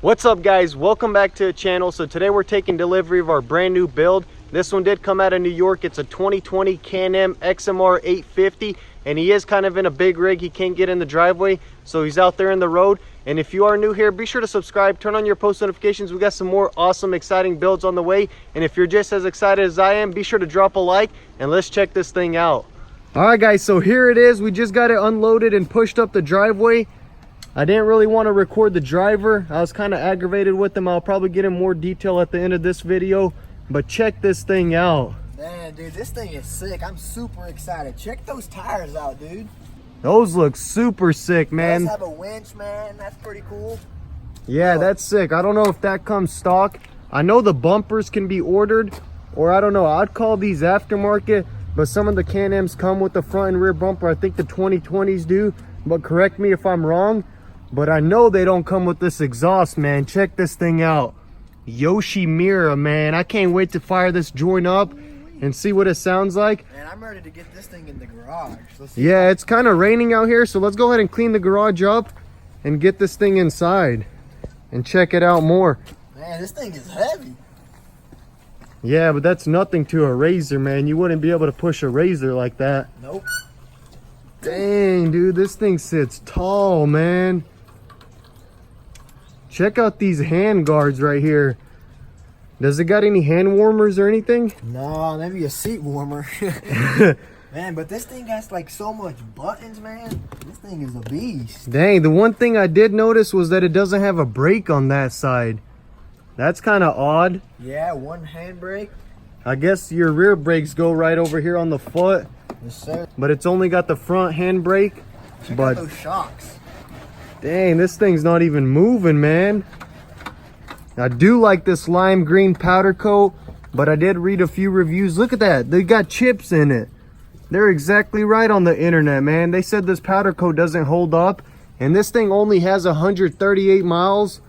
What's up guys, welcome back to the channel. So today we're taking delivery of our brand new build. This one did come out of New York. It's a 2020 Can-Am XMR 850 and he is kind of in a big rig. He can't get in the driveway, so he's out there in the road. And if you are new here, be sure to subscribe, turn on your post notifications. We got some more awesome exciting builds on the way, and if you're just as excited as I am, be sure to drop a like and let's check this thing out. All right guys, so here it is. We just got it unloaded and pushed up the driveway. I didn't really want to record the driver. I was kind of aggravated with him. I'll probably get in more detail at the end of this video, but check this thing out. Man, dude, this thing is sick. I'm super excited. Check those tires out, dude. Those look super sick, man. It does have a winch, man. That's pretty cool. Yeah, that's sick. I don't know if that comes stock. I know the bumpers can be ordered, or I don't know. I'd call these aftermarket, but some of the Can-Ams come with the front and rear bumper. I think the 2020s do, but correct me if I'm wrong. But I know they don't come with this exhaust, man. Check this thing out. Yoshimura, man. I can't wait to fire this joint up and see what it sounds like. Man, I'm ready to get this thing in the garage. Yeah, it's kind of raining out here, so let's go ahead and clean the garage up and get this thing inside and check it out more. Man, this thing is heavy. Yeah, but that's nothing to a razor, man. You wouldn't be able to push a razor like that. Nope. Dang, dude, this thing sits tall, man. Check out these hand guards right here. Does it got any hand warmers or anything? No, maybe a seat warmer. Man, but this thing has like so much buttons, man. This thing is a beast. Dang, the one thing I did notice was that it doesn't have a brake on that side. That's kind of odd. Yeah, one hand brake. I guess your rear brakes go right over here on the foot. Yes, sir. But it's only got the front hand brake. Check out those shocks. Dang, this thing's not even moving, man. I do like this lime green powder coat, but I did read a few reviews. Look at that. They got chips in it. They're exactly right on the internet, man. They said this powder coat doesn't hold up, and this thing only has 138 miles.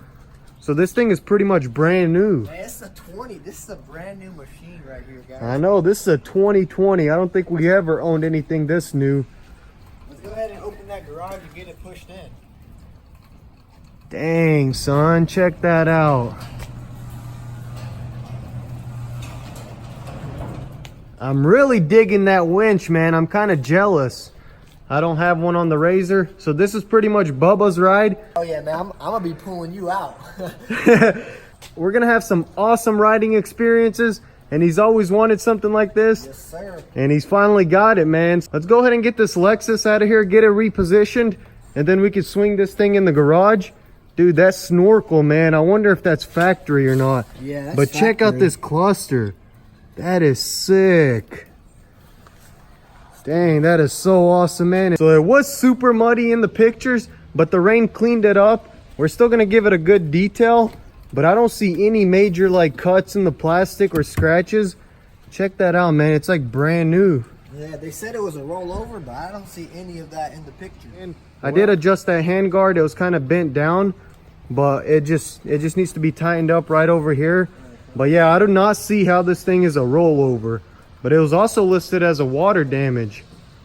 So this thing is pretty much brand new. Man, it's a 20. This is a brand new machine right here, guys. I know, this is a 2020. I don't think we ever owned anything this new. Let's go ahead and open that garage and get it pushed in. Dang, son, check that out. I'm really digging that winch, man. I'm kind of jealous. I don't have one on the razor, so this is pretty much Bubba's ride. Oh yeah, man, I'm gonna be pulling you out. We're gonna have some awesome riding experiences, and he's always wanted something like this. Yes, sir. And he's finally got it, man. Let's go ahead and get this Lexus out of here, get it repositioned, and then we can swing this thing in the garage. Dude, that snorkel, man, I wonder if that's factory or not. Yeah, that's But check out this cluster. That is sick. Dang, that is so awesome, man. So it was super muddy in the pictures, but the rain cleaned it up. We're still gonna give it a good detail, but I don't see any major like cuts in the plastic or scratches. Check that out, man. It's like brand new. Yeah, they said it was a rollover, but I don't see any of that in the picture. And I did adjust that hand guard. It was kind of bent down, but it just needs to be tightened up right over here. But yeah, I do not see how this thing is a rollover. But it was also listed as a water damage.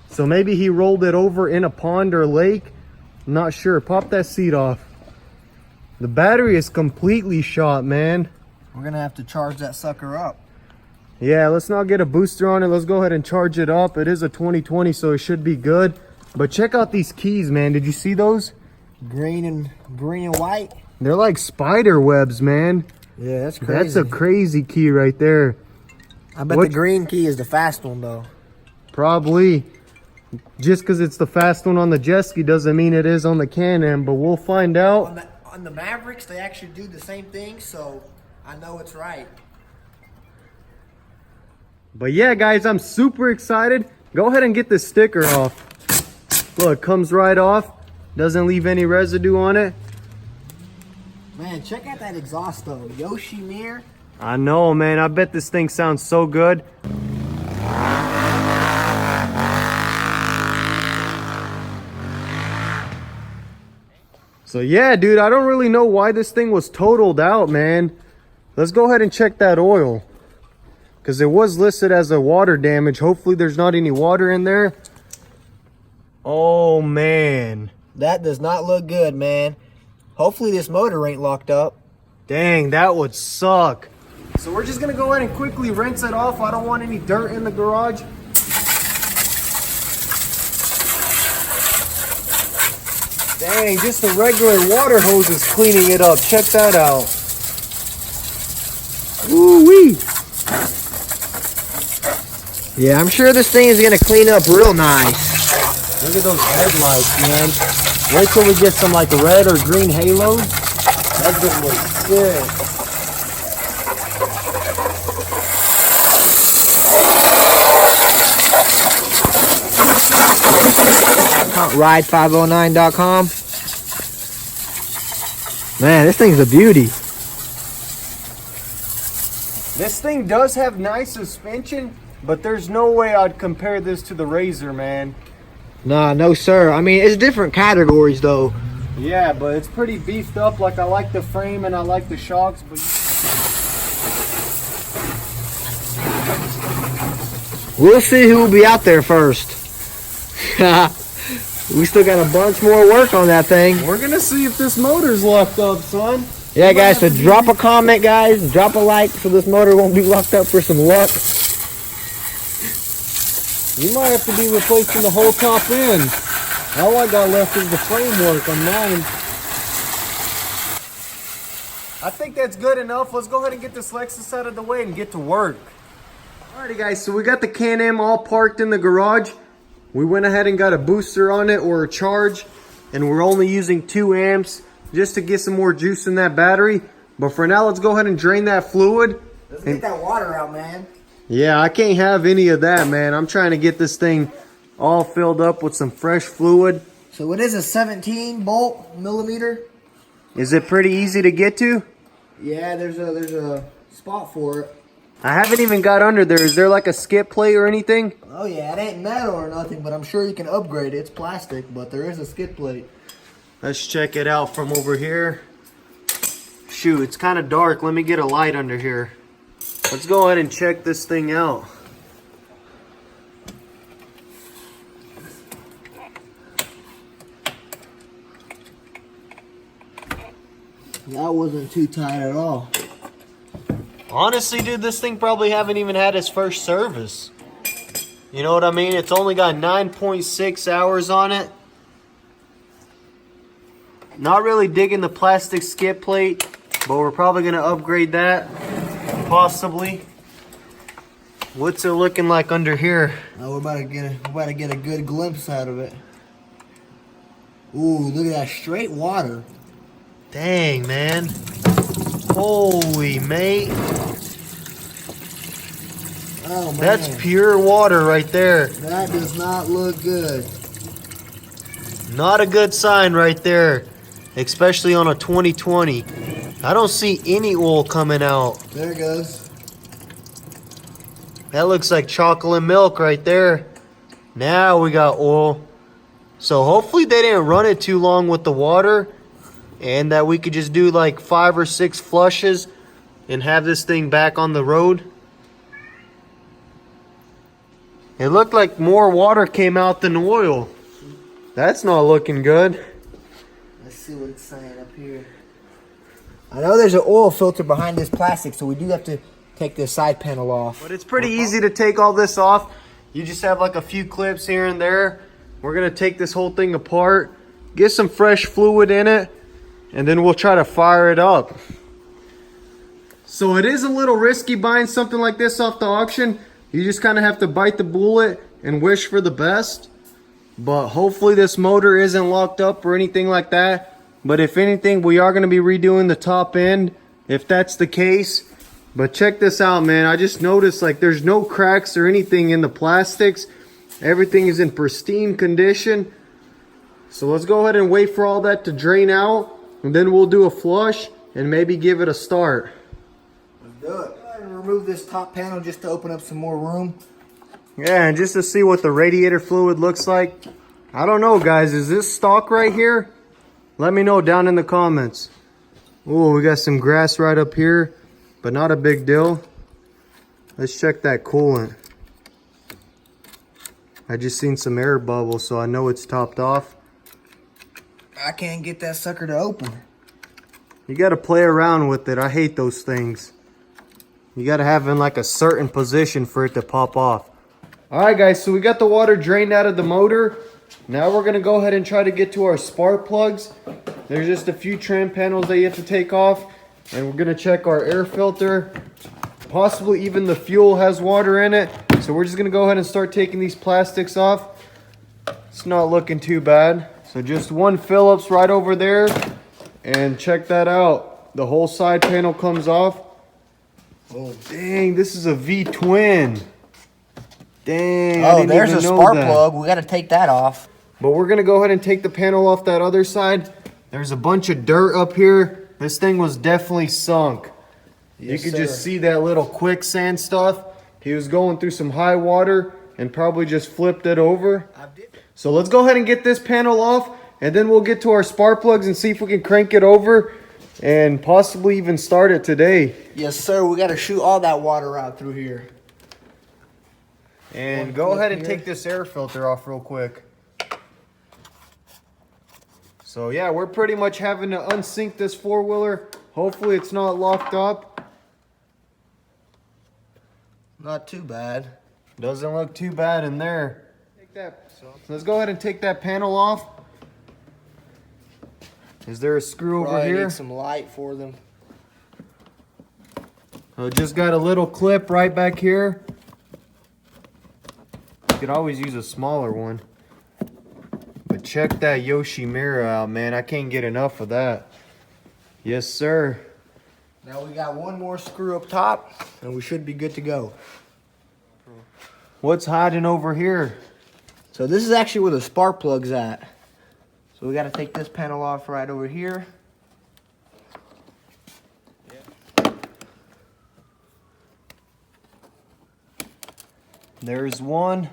So maybe he rolled it over in a pond or lake. I'm not sure. Pop that seat off. The battery is completely shot, man. We're gonna have to charge that sucker up. Yeah, let's not get a booster on it. Let's go ahead and charge it up. It is a 2020, so it should be good. But check out these keys, man. Did you see those? Green and white. They're like spider webs, man. Yeah, that's crazy. That's a crazy key right there. I bet the green key is the fast one, though. Probably. Just because it's the fast one on the jet ski doesn't mean it is on the Can-Am, but we'll find out. On the Mavericks, they actually do the same thing, so I know it's right. But yeah, guys, I'm super excited. Go ahead and get this sticker off. Look, comes right off. Doesn't leave any residue on it. Man, check out that exhaust, though. Yoshimura. I know, man. I bet this thing sounds so good. So yeah, dude, I don't really know why this thing was totaled out, man. Let's go ahead and check that oil, because it was listed as a water damage. Hopefully there's not any water in there. Oh man, That does not look good, man. Hopefully this motor ain't locked up. Dang, that would suck. So we're just gonna go ahead and quickly rinse it off. I don't want any dirt in the garage. Dang, just a regular water hose is cleaning it up. Check that out. Ooh-wee. Yeah, I'm sure this thing is gonna clean up real nice. Look at those headlights, man. Wait till we get some like red or green halos. That's gonna look sick. Ride509.com. Man, this thing's a beauty. This thing does have nice suspension, but there's no way I'd compare this to the Razor, man. Nah, no sir. I mean, it's different categories though. Yeah, but it's pretty beefed up. Like, I like the frame and I like the shocks, but We'll see who will be out there first. We still got a bunch more work on that thing. we're gonna see if this motor's locked up, son. Yeah, guys, so drop a comment, guys. Drop a like so this motor won't be locked up for some luck. You might have to be replacing the whole top end. All I got left is the framework on mine. I think that's good enough. Let's go ahead and get this Lexus out of the way and get to work. Alrighty guys, so we got the Can-Am all parked in the garage. We went ahead and got a booster on it, or a charge, and we're only using 2 amps just to get some more juice in that battery. But for now, let's go ahead and drain that fluid. Let's get that water out, man. Yeah, I can't have any of that, man. I'm trying to get this thing all filled up with some fresh fluid. So it is a 17 bolt millimeter. Is it pretty easy to get to? Yeah, there's a spot for it. I haven't even got under there. Is there like a skip plate or anything? Oh yeah, it ain't metal or nothing, but I'm sure you can upgrade it. It's plastic, but there is a skid plate. Let's check it out from over here. Shoot, it's kind of dark. Let me get a light under here. Let's go ahead and check this thing out. That wasn't too tight at all. Honestly, dude, this thing probably haven't even had its first service. You know what I mean? It's only got 9.6 hours on it. Not really digging the plastic skip plate, but we're probably going to upgrade that. Possibly. What's it looking like under here? We're about to get a good glimpse out of it. Ooh, look at that straight water. Dang, man. Holy mate. Oh, man. That's pure water right there. That does not look good. Not a good sign right there. Especially on a 2020. I don't see any oil coming out. There it goes. That looks like chocolate milk right there. Now we got oil. So hopefully they didn't run it too long with the water, and that we could just do like 5 or 6 flushes and have this thing back on the road. It looked like more water came out than oil. That's not looking good. Let's see what it's saying up here. I know there's an oil filter behind this plastic, so we do have to take this side panel off. But it's pretty easy to take all this off. You just have like a few clips here and there. We're gonna take this whole thing apart, get some fresh fluid in it, and then we'll try to fire it up. So it is a little risky buying something like this off the auction. You just kind of have to bite the bullet and wish for the best. But hopefully this motor isn't locked up or anything like that. But if anything, we are going to be redoing the top end if that's the case. But check this out, man. I just noticed like there's no cracks or anything in the plastics. Everything is in pristine condition. So let's go ahead and wait for all that to drain out. And then we'll do a flush and maybe give it a start. Let's do it. Go ahead and remove this top panel just to open up some more room. Yeah, and just to see what the radiator fluid looks like. I don't know, guys. Is this stock right here? Let me know down in the comments. Oh, we got some grass right up here, but not a big deal. Let's check that coolant. I just seen some air bubbles, so I know it's topped off. I can't get that sucker to open. You got to play around with it. I hate those things. You got to have it in like a certain position for it to pop off. All right, guys, so we got the water drained out of the motor. Now we're going to go ahead and try to get to our spark plugs. There's just a few trim panels that you have to take off. And we're going to check our air filter. Possibly even the fuel has water in it. So we're just going to go ahead and start taking these plastics off. It's not looking too bad. So just one Phillips right over there. And check that out. The whole side panel comes off. Oh, dang, this is a V-twin. Dang, oh, there's a spark plug. We got to take that off. But we're going to go ahead and take the panel off that other side. There's a bunch of dirt up here. This thing was definitely sunk. Yes, you could just see that little quicksand stuff. He was going through some high water and probably just flipped it over. So let's go ahead and get this panel off, and then we'll get to our spark plugs and see if we can crank it over and possibly even start it today. Yes, sir. We got to shoot all that water out through here. And go ahead and take this air filter off real quick. So yeah, we're pretty much having to unsync this four-wheeler. Hopefully it's not locked up. Not too bad. Doesn't look too bad in there. So let's go ahead and take that panel off. Is there a screw over here? Need some light for them. So just got a little clip right back here. You could always use a smaller one. But check that Yoshi mirror out, man. I can't get enough of that. Yes, sir. Now we got one more screw up top, and we should be good to go. What's hiding over here? So this is actually where the spark plug's at. So we got to take this panel off right over here. There's one.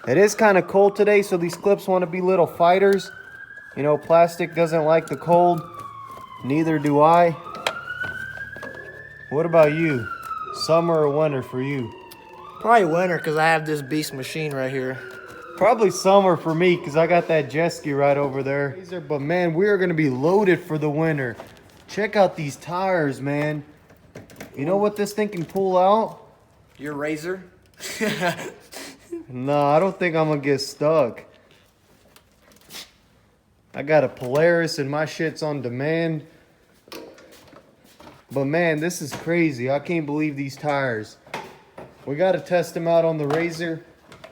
It is kind of cold today, so these clips want to be little fighters. You know, plastic doesn't like the cold. Neither do I. What about you? Summer or winter for you? Probably winter, because I have this beast machine right here. Probably summer for me, because I got that jet ski right over there. But man, we are going to be loaded for the winter. Check out these tires, man. You know what this thing can pull out? Your razor? No, I don't think I'm going to get stuck. I got a Polaris and my shit's on demand. But man, this is crazy. I can't believe these tires. We got to test them out on the razor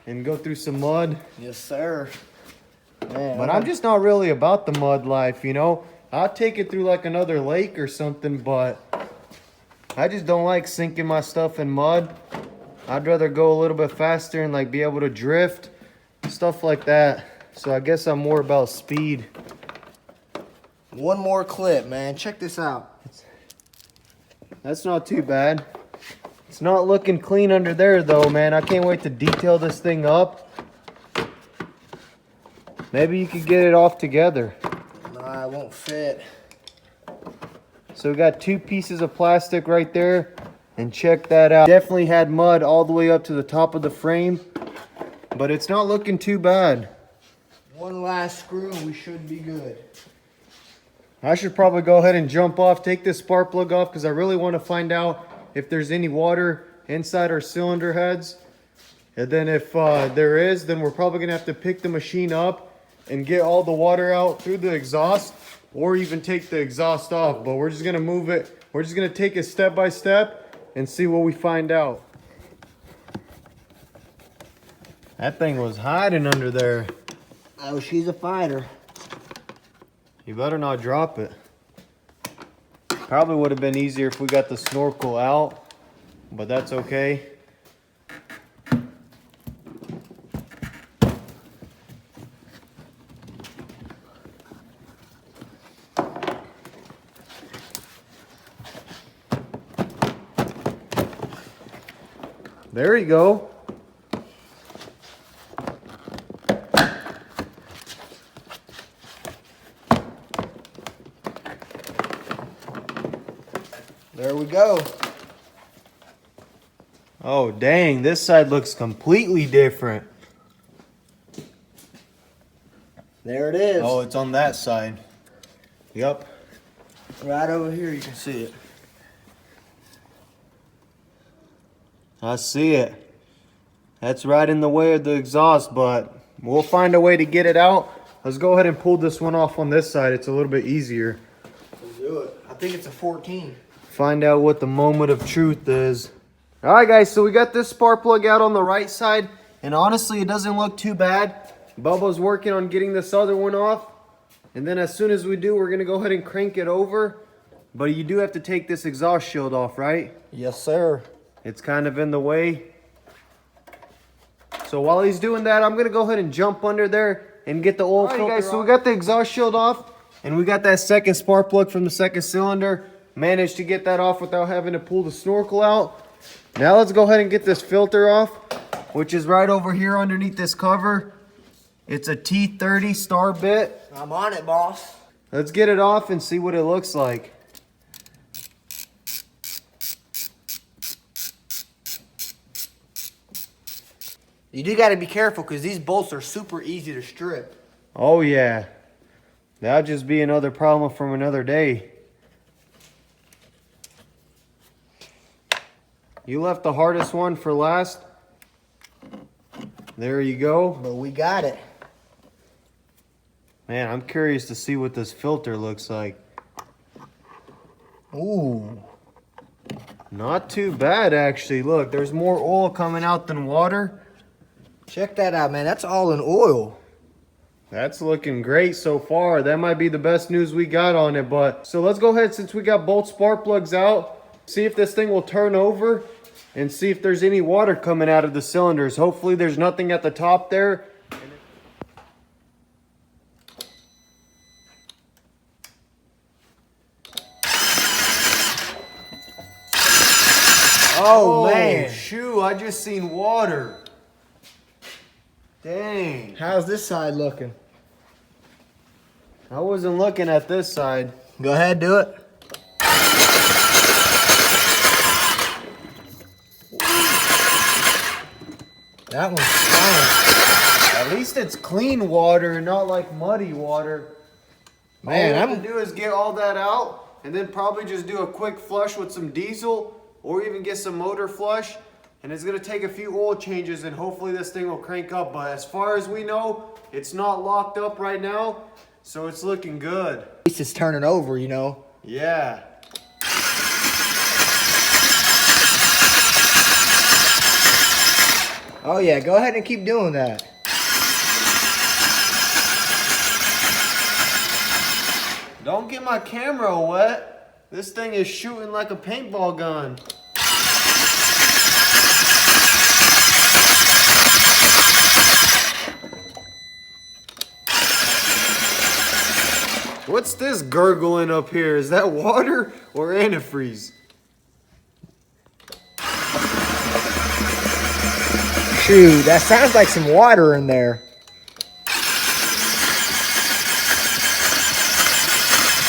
and go through some mud. Yes, sir. Man, but I'm just not really about the mud life, you know. I'll take it through like another lake or something, but I just don't like sinking my stuff in mud. I'd rather go a little bit faster and like be able to drift, stuff like that. So I guess I'm more about speed. One more clip, man. Check this out. That's not too bad. It's not looking clean under there though, man. I can't wait to detail this thing up. Maybe you could get it off together. Nah, it won't fit. So we got two pieces of plastic right there. And check that out. Definitely had mud all the way up to the top of the frame. But it's not looking too bad. One last screw and we should be good. I should probably go ahead and jump off, take this spark plug off, because I really want to find out if there's any water inside our cylinder heads. And then if there is, then we're probably going to have to pick the machine up and get all the water out through the exhaust, or even take the exhaust off. But we're just going to move it. We're just going to take it step by step and see what we find out. That thing was hiding under there. Oh, she's a fighter. You better not drop it. Probably would have been easier if we got the snorkel out, but that's okay. There you go. There we go. Oh, dang. This side looks completely different. There it is. Oh, it's on that side. Yep. Right over here, you can see it. I see it. That's right in the way of the exhaust, but we'll find a way to get it out. Let's go ahead and pull this one off on this side. It's a little bit easier. Let's do it. I think it's a 14. Find out what the moment of truth is. All right, guys, so we got this spark plug out on the right side, and honestly, it doesn't look too bad. Bubba's working on getting this other one off, and then as soon as we do, we're gonna go ahead and crank it over. But you do have to take this exhaust shield off, right? Yes, sir. It's kind of in the way. So while he's doing that, I'm gonna go ahead and jump under there and get the oil filter. Guys, so we got the exhaust shield off, and we got that second spark plug from the second cylinder. Managed to get that off without having to pull the snorkel out. Now let's go ahead and get this filter off, which is right over here underneath this cover. It's a T30 star bit. I'm on it, boss. Let's get it off and see what it looks like. You do got to be careful because these bolts are super easy to strip. Oh yeah. That'll just be another problem from another day. You left the hardest one for last. There you go. But we got it. Man, I'm curious to see what this filter looks like. Ooh. Not too bad, actually. Look, there's more oil coming out than water. Check that out, man. That's all in oil. That's looking great so far. That might be the best news we got on it. But so let's go ahead, since we got both spark plugs out, see if this thing will turn over and see if there's any water coming out of the cylinders. Hopefully there's nothing at the top there. Oh, man. Shoo, I just seen water. Dang. How's this side looking? I wasn't looking at this side. Go ahead, do it. That one's fine. At least it's clean water, not like muddy water. Man, all we have to do is get all that out and then probably just do a quick flush with some diesel or even get some motor flush. And it's gonna take a few oil changes and hopefully this thing will crank up. But as far as we know, it's not locked up right now, so it's looking good. At least it's turning over, you know. Yeah. Oh yeah, go ahead and keep doing that. Don't get my camera wet. This thing is shooting like a paintball gun. What's this gurgling up here? Is that water or antifreeze? Shoot, that sounds like some water in there.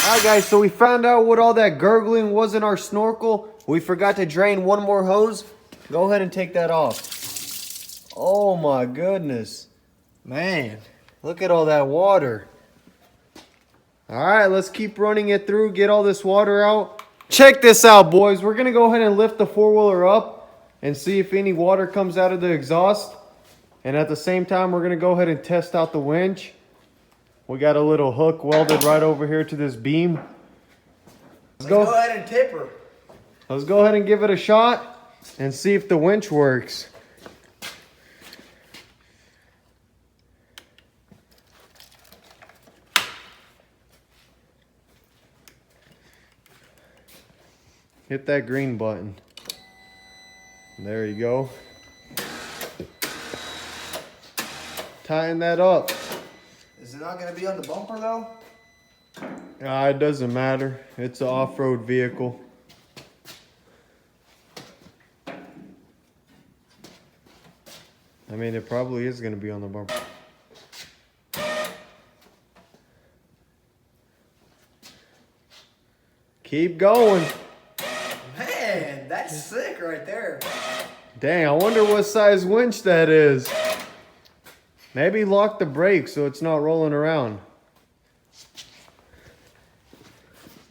Alright guys, so we found out what all that gurgling was in our snorkel. We forgot to drain one more hose. Go ahead and take that off. Oh my goodness. Man. Look at all that water. Alright, let's keep running it through, get all this water out. Check this out, boys. We're going to go ahead and lift the four-wheeler up and see if any water comes out of the exhaust. And at the same time, we're going to go ahead and test out the winch. We got a little hook welded right over here to this beam. Let's go ahead and tip her. Let's go ahead and give it a shot and see if the winch works. Hit that green button. There you go. Tighten that up. Is it not going to be on the bumper though? It doesn't matter. It's an off-road vehicle. I mean, it probably is going to be on the bumper. Keep going. Man, that's sick right there. Dang, I wonder what size winch that is. Maybe lock the brakes so it's not rolling around.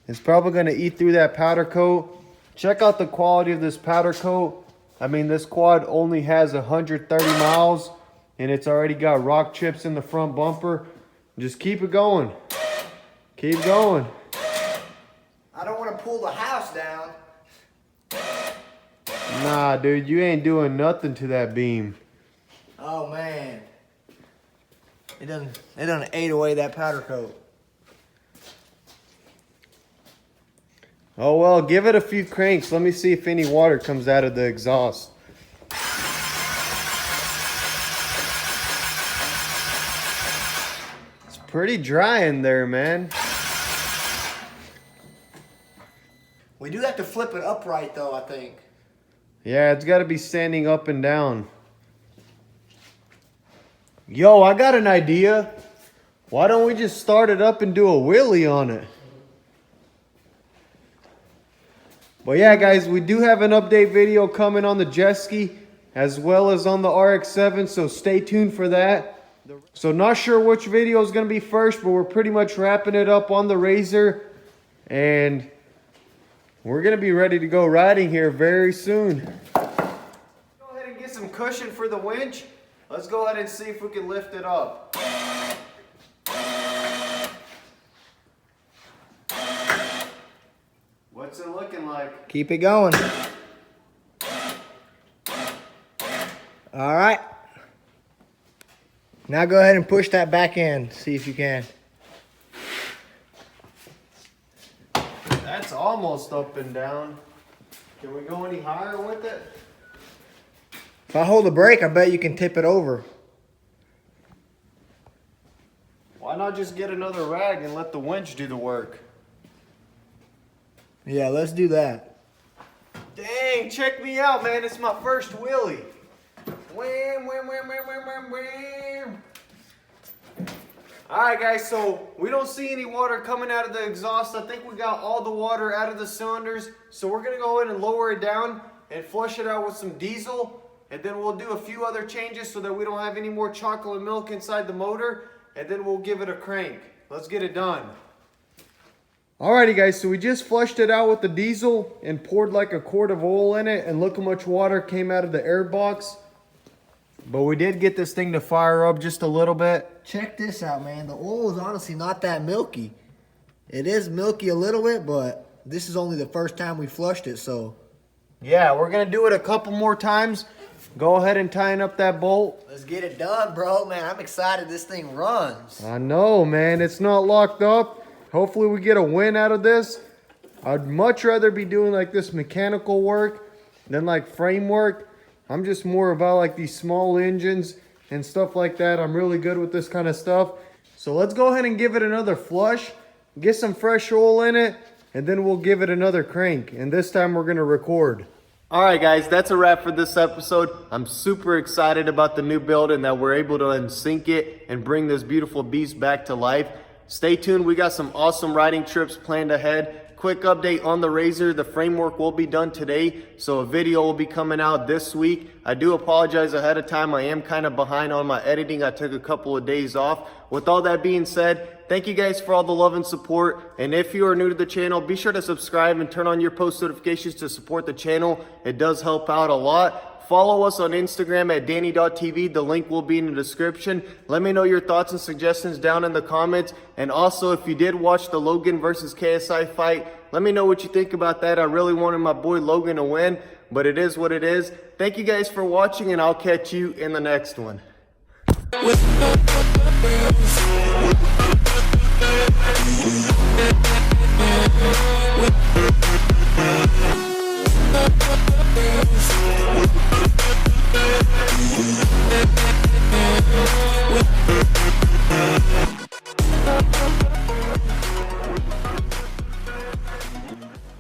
It's probably going to eat through that powder coat. Check out the quality of this powder coat. I mean, this quad only has 130 miles and it's already got rock chips in the front bumper. Just keep it going. Keep going. I don't want to pull the house down. Nah, dude, you ain't doing nothing to that beam. Oh man. It done ate away that powder coat. Oh well, give it a few cranks. Let me see if any water comes out of the exhaust. It's pretty dry in there, man. We do have to flip it upright though, I think. Yeah, it's got to be standing up and down. Yo, I got an idea. Why don't we just start it up and do a wheelie on it? But yeah, guys, we do have an update video coming on the jet ski as well as on the RX-7, so stay tuned for that. So not sure which video is going to be first, but we're pretty much wrapping it up on the Razor, and we're going to be ready to go riding here very soon. Go ahead and get some cushion for the winch. Let's go ahead and see if we can lift it up. What's it looking like? Keep it going. All right. Now go ahead and push that back in. See if you can. That's almost up and down. Can we go any higher with it? If I hold the brake, I bet you can tip it over. Why not just get another rag and let the winch do the work? Yeah, let's do that. Dang, check me out, man. It's my first wheelie. Wham, wham, wham, wham, wham, wham, wham. Alright guys, so we don't see any water coming out of the exhaust. I think we got all the water out of the cylinders. So we're going to go ahead and lower it down and flush it out with some diesel. And then we'll do a few other changes so that we don't have any more chocolate milk inside the motor. And then we'll give it a crank. Let's get it done. Alrighty guys, so we just flushed it out with the diesel and poured like a quart of oil in it, and look how much water came out of the air box. But we did get this thing to fire up just a little bit. Check this out, man. The oil is honestly not that milky. It is milky a little bit, but this is only the first time we flushed it, so. Yeah, we're gonna do it a couple more times. Go ahead and tighten up that bolt. Let's get it done, bro. Man, I'm excited this thing runs. I know, man. It's not locked up. Hopefully we get a win out of this. I'd much rather be doing like this mechanical work than like frame work. I'm just more about like these small engines and stuff like that. I'm really good with this kind of stuff. So let's go ahead and give it another flush, get some fresh oil in it, and then we'll give it another crank. And this time we're gonna record. All right, guys, that's a wrap for this episode. I'm super excited about the new build and that we're able to unsync it and bring this beautiful beast back to life. Stay tuned. We got some awesome riding trips planned ahead. Quick update on the Razor. The framework will be done today, so a video will be coming out this week. I do apologize ahead of time. I am kind of behind on my editing. I took a couple of days off. With all that being said, thank you guys for all the love and support. And if you are new to the channel, be sure to subscribe and turn on your post notifications to support the channel. It does help out a lot. Follow us on Instagram at DannyTV. The link will be in the description. Let me know your thoughts and suggestions down in the comments. And also, if you did watch the Logan versus KSI fight, let me know what you think about that. I really wanted my boy Logan to win, but it is what it is. Thank you guys for watching, and I'll catch you in the next one.